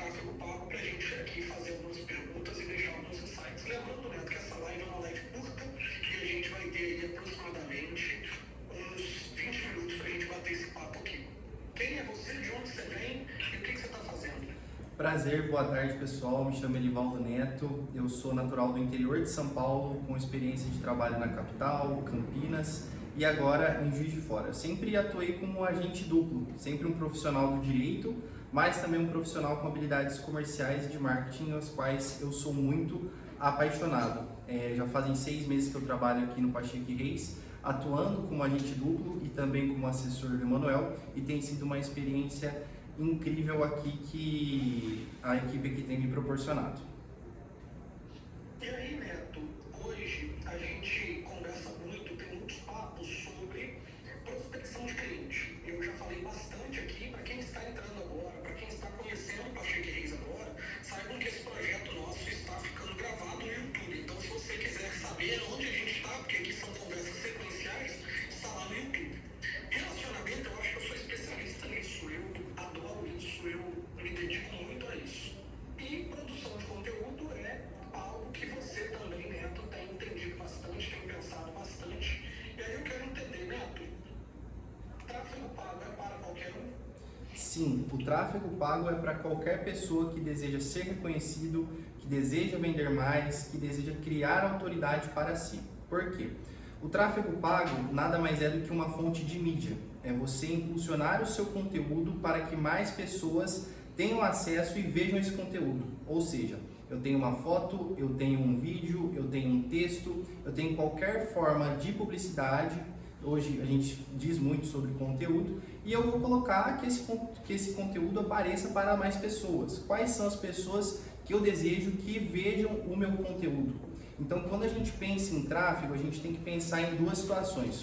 tráfego pago para a gente aqui fazer algumas perguntas e deixar alguns insights. Lembrando, Neto, que essa live é uma live curta e a gente vai ter aí aproximadamente uns 20 minutos para a gente bater esse papo aqui. Quem é você, de onde você vem e o que você está fazendo? Prazer, boa tarde pessoal, me chamo Elivaldo Neto, eu sou natural do interior de São Paulo, com experiência de trabalho na capital, Campinas e agora em Juiz de Fora. Sempre atuei como agente duplo, sempre um profissional do direito, mas também um profissional com habilidades comerciais e de marketing, as quais eu sou muito apaixonado. Já fazem 6 meses que eu trabalho aqui no Pacheco Reis, atuando como agente duplo e também como assessor do Emanuel, e tem sido uma experiência incrível aqui que a equipe aqui tem me proporcionado. E aí, Neto, hoje a gente conversa muito, tem muitos papos sobre prospecção de cliente. Eu já falei bastante aqui, para quem está entrando agora, para quem está conhecendo o Pacheco Reis agora, saibam que esse projeto nosso está ficando gravado no YouTube. Então, se você quiser saber onde a gente está, porque aqui são conversas sequenciais, está lá no YouTube. Relacionamento, eu acho que eu sou especialista nisso, eu adoro isso, eu me dedico muito a isso. E produção de conteúdo é algo que você também, Neto, tem entendido bastante, tem pensado bastante. E aí eu quero entender, Neto, tráfego pago é para qualquer um? Sim, o tráfego pago é para qualquer pessoa que deseja ser reconhecido, que deseja vender mais, que deseja criar autoridade para si. Por quê? O tráfego pago nada mais é do que uma fonte de mídia. É você impulsionar o seu conteúdo para que mais pessoas tenham acesso e vejam esse conteúdo. Ou seja, eu tenho uma foto, eu tenho um vídeo, eu tenho um texto, eu tenho qualquer forma de publicidade. Hoje a gente diz muito sobre conteúdo e eu vou colocar que esse conteúdo apareça para mais pessoas. Quais são as pessoas que eu desejo que vejam o meu conteúdo? Então, quando a gente pensa em tráfego, a gente tem que pensar em duas situações.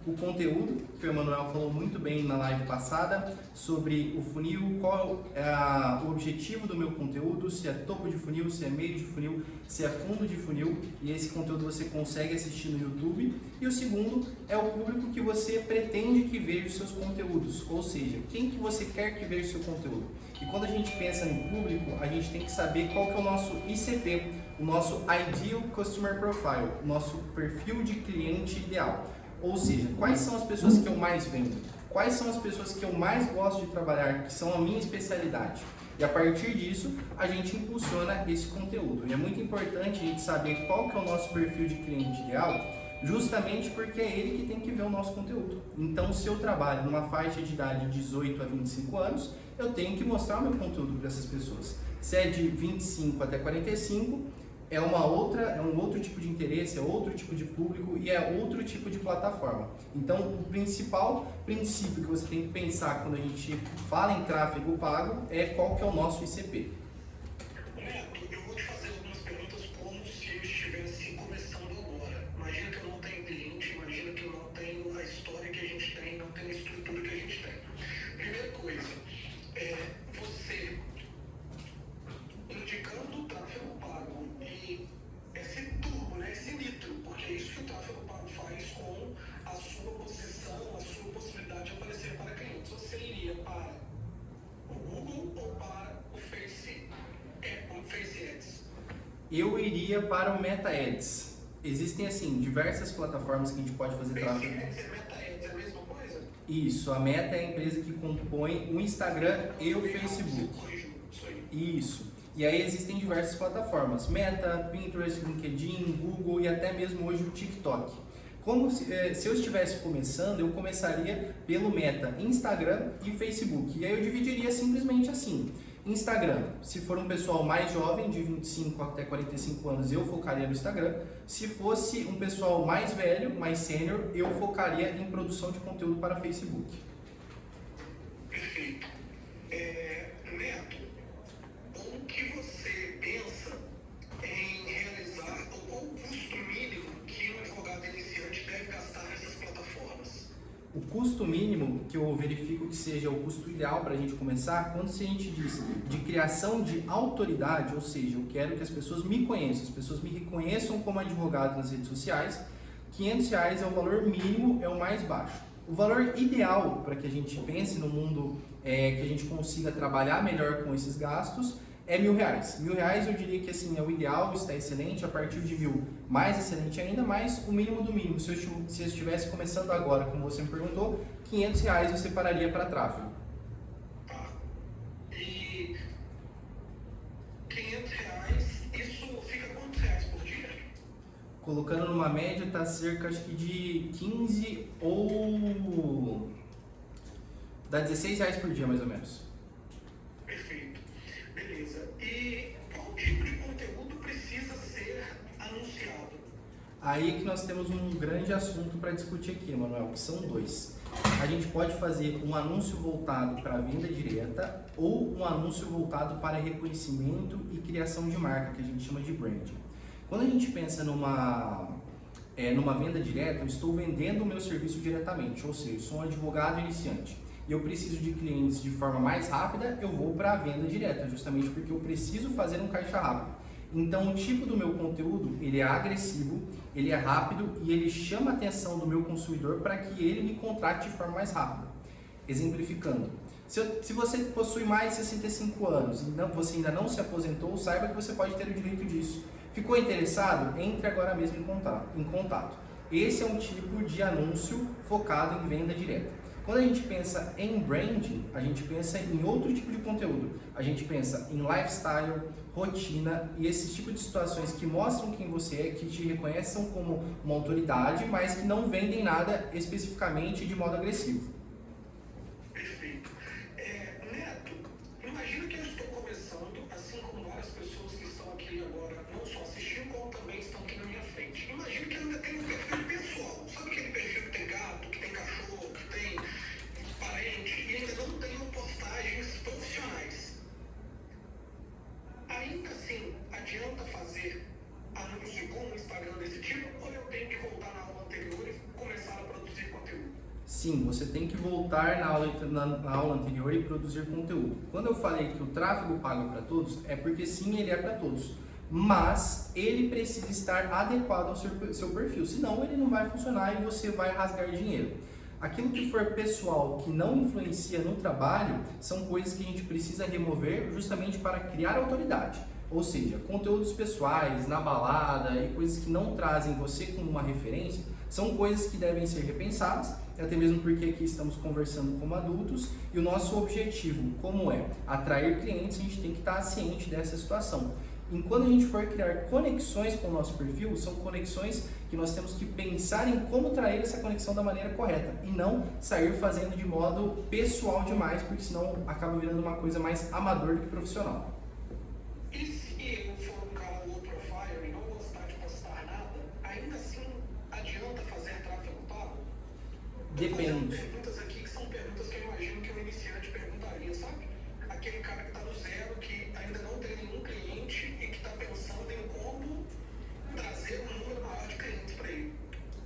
O conteúdo, que o Emanuel falou muito bem na live passada, sobre o funil, qual é o objetivo do meu conteúdo, se é topo de funil, se é meio de funil, se é fundo de funil, e esse conteúdo você consegue assistir no YouTube. E o segundo é o público que você pretende que veja os seus conteúdos, ou seja, quem que você quer que veja o seu conteúdo. E quando a gente pensa no público, a gente tem que saber qual que é o nosso ICP, o nosso Ideal Customer Profile, o nosso perfil de cliente ideal. Ou seja, quais são as pessoas que eu mais vendo? Quais são as pessoas que eu mais gosto de trabalhar, que são a minha especialidade? E a partir disso, a gente impulsiona esse conteúdo. E é muito importante a gente saber qual que é o nosso perfil de cliente ideal, justamente porque é ele que tem que ver o nosso conteúdo. Então, se eu trabalho numa faixa de idade de 18 a 25 anos, eu tenho que mostrar o meu conteúdo para essas pessoas. Se é de 25 até 45, é um outro tipo de interesse, é outro tipo de público e é outro tipo de plataforma. Então, o principal princípio que você tem que pensar quando a gente fala em tráfego pago é qual que é o nosso ICP. Neto, eu vou te fazer algumas perguntas como se eu estivesse começando agora. Imagina que eu não tenho cliente, imagina que eu não tenho a história que a gente tem, não tenho a estrutura que a gente tem. Primeira coisa, você indicando o tráfego pago e esse turbo, né, esse nitro, porque é isso que o tráfego pago faz com a sua posição, a sua possibilidade de aparecer para clientes. Você iria para o Google ou para o Face Ads? Eu iria para o Meta Ads. Existem, assim, diversas plataformas que a gente pode fazer tráfego. Face Ads e Meta Ads é a mesma coisa? Isso, a Meta é a empresa que compõe o Instagram e o Facebook. Isso. E aí existem diversas plataformas, Meta, Pinterest, LinkedIn, Google e até mesmo hoje o TikTok. Como se eu estivesse começando, eu começaria pelo Meta, Instagram e Facebook. E aí eu dividiria simplesmente assim. Instagram, se for um pessoal mais jovem, de 25 até 45 anos, eu focaria no Instagram. Se fosse um pessoal mais velho, mais sênior, eu focaria em produção de conteúdo para Facebook. Perfeito. Neto, o que você pensa em realizar, ou qual o custo mínimo que um advogado iniciante deve gastar nessas plataformas? O custo mínimo, que eu verifico que seja o custo ideal para a gente começar, quando a gente diz de criação de autoridade, ou seja, eu quero que as pessoas me conheçam, as pessoas me reconheçam como advogado nas redes sociais, R$ 500 é o valor mínimo, é o mais baixo. O valor ideal para que a gente pense no mundo que a gente consiga trabalhar melhor com esses gastos é R$1.000. R$1.000 eu diria que assim é o ideal, está excelente. A partir de 1.000, mais excelente ainda, mas o mínimo do mínimo. Se eu estivesse começando agora, como você me perguntou, R$500 eu separaria para tráfego. Tá. E R$500, isso fica quantos reais por dia? Colocando numa média, tá cerca acho que de 15 ou dá R$16 por dia mais ou menos. Perfeito. Beleza. E qual tipo de conteúdo precisa ser anunciado? Aí que nós temos um grande assunto para discutir aqui, Emanuel, que são dois. A gente pode fazer um anúncio voltado para venda direta ou um anúncio voltado para reconhecimento e criação de marca, que a gente chama de branding. Quando a gente pensa numa venda direta, eu estou vendendo o meu serviço diretamente, ou seja, eu sou um advogado iniciante e eu preciso de clientes de forma mais rápida, eu vou para a venda direta, justamente porque eu preciso fazer um caixa rápido. Então, o tipo do meu conteúdo, ele é agressivo, ele é rápido e ele chama a atenção do meu consumidor para que ele me contrate de forma mais rápida. Exemplificando, se você possui mais de 65 anos e você ainda não se aposentou, saiba que você pode ter o direito disso. Ficou interessado? Entre agora mesmo em contato. Esse é um tipo de anúncio focado em venda direta. Quando a gente pensa em branding, a gente pensa em outro tipo de conteúdo. A gente pensa em lifestyle, rotina e esses tipos de situações que mostram quem você é, que te reconhecem como uma autoridade, mas que não vendem nada especificamente de modo agressivo. Perfeito. Neto, imagina que eu estou começando, assim como várias pessoas que estão aqui agora, não só assistindo, como também estão aqui na minha frente. Imagina que eu ainda tenho um perfil pessoal. Sabe aquele perfil que tem gato, que tem cachorro, que tem parente, e ainda não tenho postagens profissionais. Ainda assim, adianta fazer anúncio com um Instagram desse tipo, ou eu tenho que voltar na aula anterior e começar a produzir conteúdo? Sim, você tem que voltar na aula anterior e produzir conteúdo. Quando eu falei que o tráfego pago para todos, é porque sim, ele é para todos. Mas ele precisa estar adequado ao seu perfil, senão ele não vai funcionar e você vai rasgar dinheiro. Aquilo que for pessoal, que não influencia no trabalho, são coisas que a gente precisa remover justamente para criar autoridade. Ou seja, conteúdos pessoais, na balada e coisas que não trazem você como uma referência, são coisas que devem ser repensadas, até mesmo porque aqui estamos conversando como adultos e o nosso objetivo, como é atrair clientes, a gente tem que estar ciente dessa situação. E quando a gente for criar conexões com o nosso perfil, são conexões que nós temos que pensar em como trazer essa conexão da maneira correta e não sair fazendo de modo pessoal demais, porque senão acaba virando uma coisa mais amador do que profissional. E se eu for um cara low profile e não gostar de postar nada, ainda assim adianta fazer tráfego pago? Depende. Tem perguntas aqui que são perguntas que eu imagino que um iniciante perguntaria, sabe? Aquele cara que está no zero, que ainda não tem nenhum cliente e que está pensando em como trazer um número maior de clientes para ele.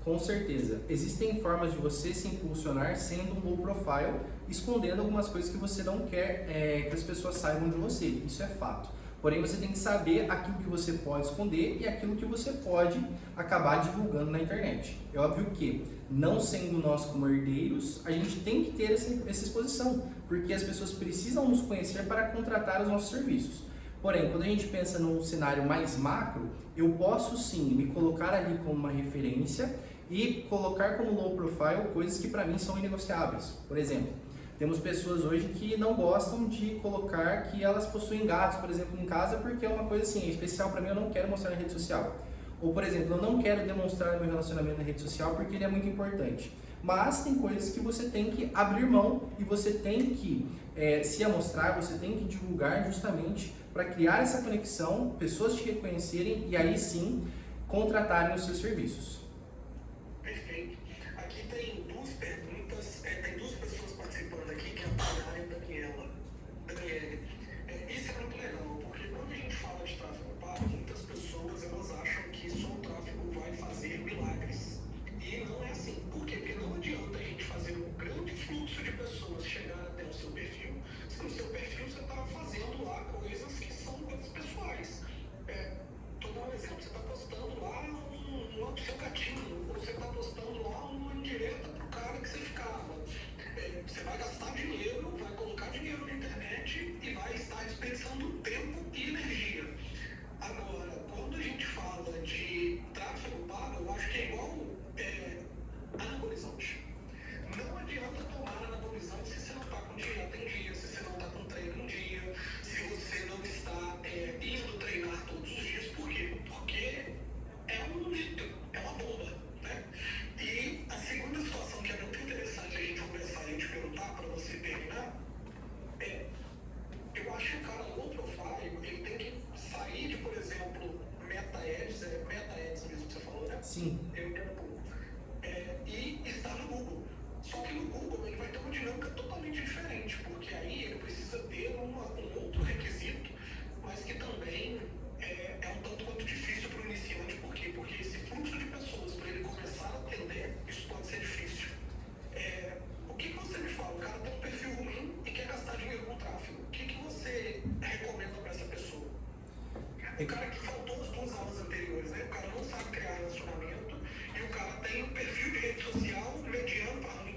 Com certeza. Existem formas de você se impulsionar sendo um low profile, escondendo algumas coisas que você não quer que as pessoas saibam de você. Isso é fato. Porém, você tem que saber aquilo que você pode esconder e aquilo que você pode acabar divulgando na internet. É óbvio que, não sendo nós como herdeiros, a gente tem que ter essa exposição, porque as pessoas precisam nos conhecer para contratar os nossos serviços. Porém, quando a gente pensa num cenário mais macro, eu posso sim me colocar ali como uma referência e colocar como low profile coisas que para mim são inegociáveis. Por exemplo, temos pessoas hoje que não gostam de colocar que elas possuem gatos, por exemplo, em casa, porque é uma coisa assim, especial para mim, eu não quero mostrar na rede social. Ou, por exemplo, eu não quero demonstrar meu relacionamento na rede social porque ele é muito importante. Mas tem coisas que você tem que abrir mão e você tem que se amostrar, você tem que divulgar justamente para criar essa conexão, pessoas te reconhecerem e aí sim contratarem os seus serviços. Perfeito. Aqui tem duas perguntas, tem duas pessoas participando aqui, que é a Tayara e a Daniela. Daniele, isso é muito legal, porque quando a gente fala de tráfego pago, muitas pessoas elas acham que só o tráfego vai fazer milagres. E não é assim. Por quê? Porque não adianta a gente fazer um grande fluxo de pessoas chegar até o seu perfil. Se no seu perfil você está fazendo lá coisas que são coisas pessoais. Estou dando um exemplo, você está postando lá seu gatinho, ou você está postando lá uma indireta pro cara que você ficava. Você vai gastar dinheiro, vai colocar dinheiro na internet e vai estar desperdiçando tempo e energia. Agora, quando a gente fala de tráfego pago, eu acho que é igual anabolizante. Não adianta tomar anabolizante se você não está com dieta em dia, se você não está com treino em dia, se você não está indo treinar todos os dias. Por quê? Porque é um mito, é uma bomba, né? E a segunda situação que é muito interessante a gente conversar e te perguntar para você terminar eu acho que o cara low profile, ele tem que sair de, por exemplo, Meta Ads mesmo que você falou, né? Sim. E estar no Google. Só que no Google ele vai ter uma dinâmica totalmente diferente, porque aí ele precisa ter um outro requisito, mas que também é um tanto quanto difícil para o iniciante. Por quê? Porque esse fluxo de pessoas, para ele começar a atender, isso pode ser difícil. O que você me fala? O cara tem um perfil ruim e quer gastar dinheiro com tráfego. O que você recomenda para essa pessoa? O cara que faltou as 2 aulas anteriores, né? O cara não sabe criar relacionamento e o cara tem um perfil de rede social mediano para ruim.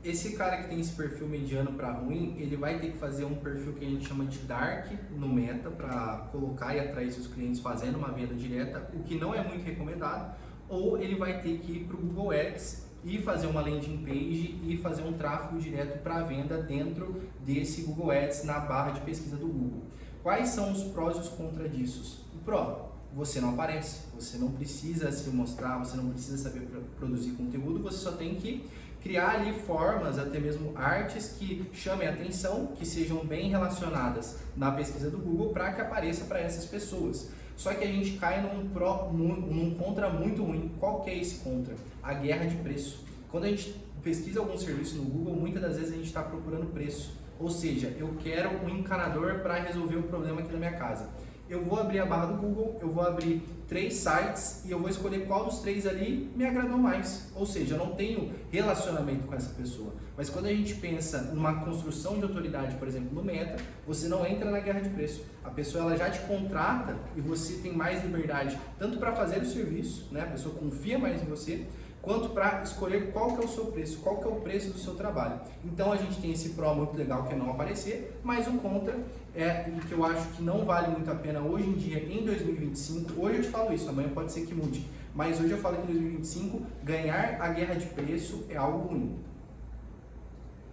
Esse cara que tem esse perfil mediano para ruim, ele vai ter que fazer um perfil que a gente chama de dark no Meta para colocar e atrair seus clientes fazendo uma venda direta, o que não é muito recomendado, ou ele vai ter que ir para o Google Ads e fazer uma landing page e fazer um tráfego direto para venda dentro desse Google Ads na barra de pesquisa do Google. Quais são os prós e os contras disso? O pró, você não aparece, você não precisa se mostrar, você não precisa saber produzir conteúdo, você só tem que criar ali formas, até mesmo artes que chamem a atenção, que sejam bem relacionadas na pesquisa do Google para que apareça para essas pessoas. Só que a gente cai num contra muito ruim. Qual que é esse contra? A guerra de preço. Quando a gente pesquisa algum serviço no Google, muitas das vezes a gente está procurando preço. Ou seja, eu quero um encanador para resolver o problema aqui na minha casa. Eu vou abrir a barra do Google, eu vou abrir 3 sites e eu vou escolher qual dos 3 ali me agradou mais. Ou seja, eu não tenho relacionamento com essa pessoa. Mas quando a gente pensa numa construção de autoridade, por exemplo, no Meta, você não entra na guerra de preço. A pessoa ela já te contrata e você tem mais liberdade tanto para fazer o serviço, né? A pessoa confia mais em você, quanto para escolher qual que é o seu preço, qual que é o preço do seu trabalho. Então a gente tem esse pró muito legal que é não aparecer, mas o contra é o que eu acho que não vale muito a pena hoje em dia, em 2025. Hoje eu te falo isso, amanhã pode ser que mude, mas hoje eu falo que em 2025 ganhar a guerra de preço é algo ruim.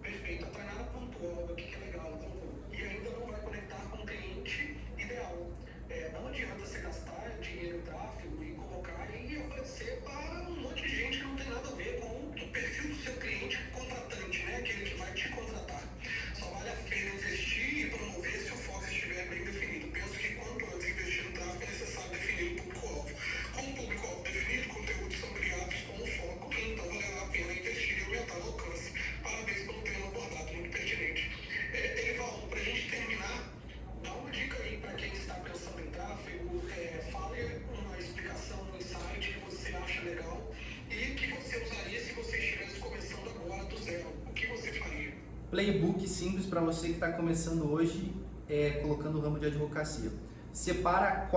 Perfeito, a Tainara pontuou aqui que é legal, e ainda não vai conectar com o cliente ideal. Não adianta você gastar dinheiro em tráfego e colocar e aparecer para um monte de gente que não tem nada a ver com o perfil do seu cliente contratante, né? Aquele que vai te contratar. Só vale a pena investir e promover se o foco estiver bem definido. Penso que quanto antes investir no tráfego é necessário definir o público-alvo. Com o público-alvo definido, conteúdos são criados com um foco, então valerá a pena investir e aumentar o alcance. Parabéns pelo tema abordado, muito pertinente. Elivaldo, para a gente terminar, dá uma dica aí para quem está pensando em tráfego, fale uma explicação, um insight que você acha legal e que você usaria se você estivesse começando agora do zero. O que você faria? Playbook simples para você que está começando hoje, colocando o ramo de advocacia. Separa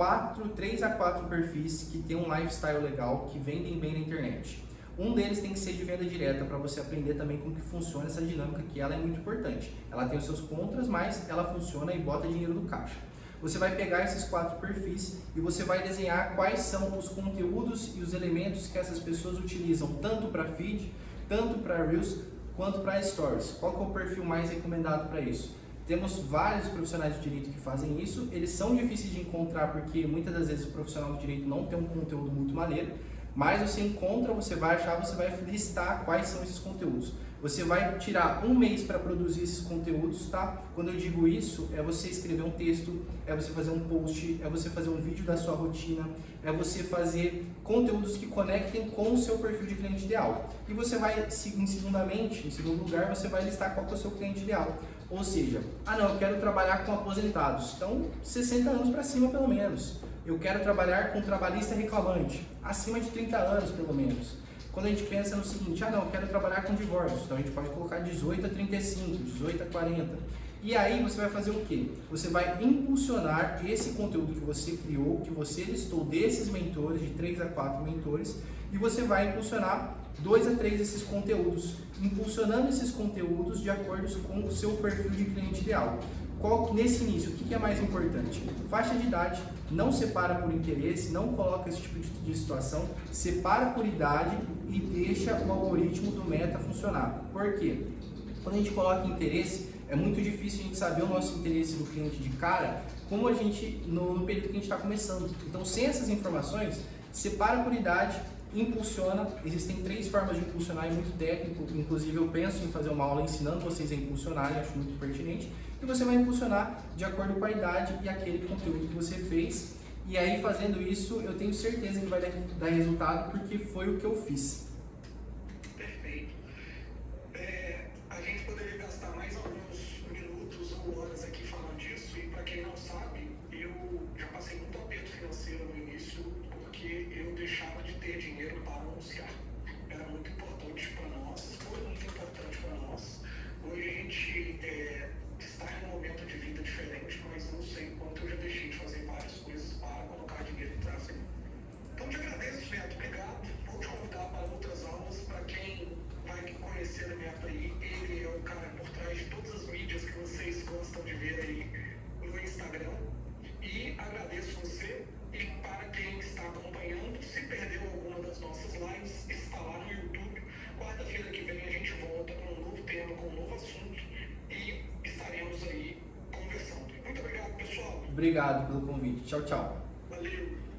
3 a 4 perfis que tem um lifestyle legal, que vendem bem na internet. Um deles tem que ser de venda direta, para você aprender também como que funciona essa dinâmica, que ela é muito importante. Ela tem os seus contras, mas ela funciona e bota dinheiro no caixa. Você vai pegar esses 4 perfis e você vai desenhar quais são os conteúdos e os elementos que essas pessoas utilizam, tanto para feed, tanto para Reels, quanto para Stories. Qual que é o perfil mais recomendado para isso? Temos vários profissionais de direito que fazem isso, eles são difíceis de encontrar porque muitas das vezes o profissional de direito não tem um conteúdo muito maneiro, mas você encontra, você vai achar, você vai listar quais são esses conteúdos. Você vai tirar um mês para produzir esses conteúdos, tá? Quando eu digo isso, é você escrever um texto, é você fazer um post, é você fazer um vídeo da sua rotina, é você fazer conteúdos que conectem com o seu perfil de cliente ideal. E você vai, em segundo lugar, você vai listar qual que é o seu cliente ideal. Ou seja, eu quero trabalhar com aposentados, então 60 anos para cima pelo menos. Eu quero trabalhar com trabalhista reclamante, acima de 30 anos pelo menos. Quando a gente pensa no seguinte, eu quero trabalhar com divórcio, então a gente pode colocar 18 a 35, 18 a 40. E aí você vai fazer o quê? Você vai impulsionar esse conteúdo que você criou, que você listou desses mentores, de 3 a 4 mentores, e você vai impulsionar 2 a 3 desses conteúdos, impulsionando esses conteúdos de acordo com o seu perfil de cliente ideal. Nesse início, o que é mais importante? Faixa de idade, não separa por interesse, não coloca esse tipo de situação, separa por idade e deixa o algoritmo do Meta funcionar. Por quê? Quando a gente coloca interesse, é muito difícil a gente saber o nosso interesse do cliente de cara, como a gente, no período que a gente está começando. Então, sem essas informações, separa por idade, impulsiona. Existem 3 formas de impulsionar, é muito técnico, inclusive eu penso em fazer uma aula ensinando vocês a impulsionarem, acho muito pertinente, e você vai impulsionar de acordo com a idade e aquele conteúdo que você fez, e aí fazendo isso eu tenho certeza que vai dar resultado, porque foi o que eu fiz. Perfeito. A gente poderia gastar mais alguns minutos ou horas aqui falando disso, e para quem não sabe, eu já passei muito aperto financeiro no início, porque eu deixava de ter dinheiro para anunciar. Era muito importante para nós, foi muito importante para nós. Hoje a gente está em um momento de vida diferente, mas não sei quanto eu já deixei de fazer várias coisas para colocar dinheiro em tráfego. Então te agradeço, Neto, obrigado. Vou te convidar para outras aulas. Para quem vai conhecer o Neto aí, ele é o cara por trás de todas as mídias que vocês gostam de ver aí no Instagram. E agradeço você. E para quem está acompanhando, se perdeu alguma das nossas lives, está lá no YouTube. Quarta-feira que vem a gente volta com um novo tema, com um novo assunto, e estaremos aí conversando. Muito obrigado, pessoal. Obrigado pelo convite. Tchau, tchau.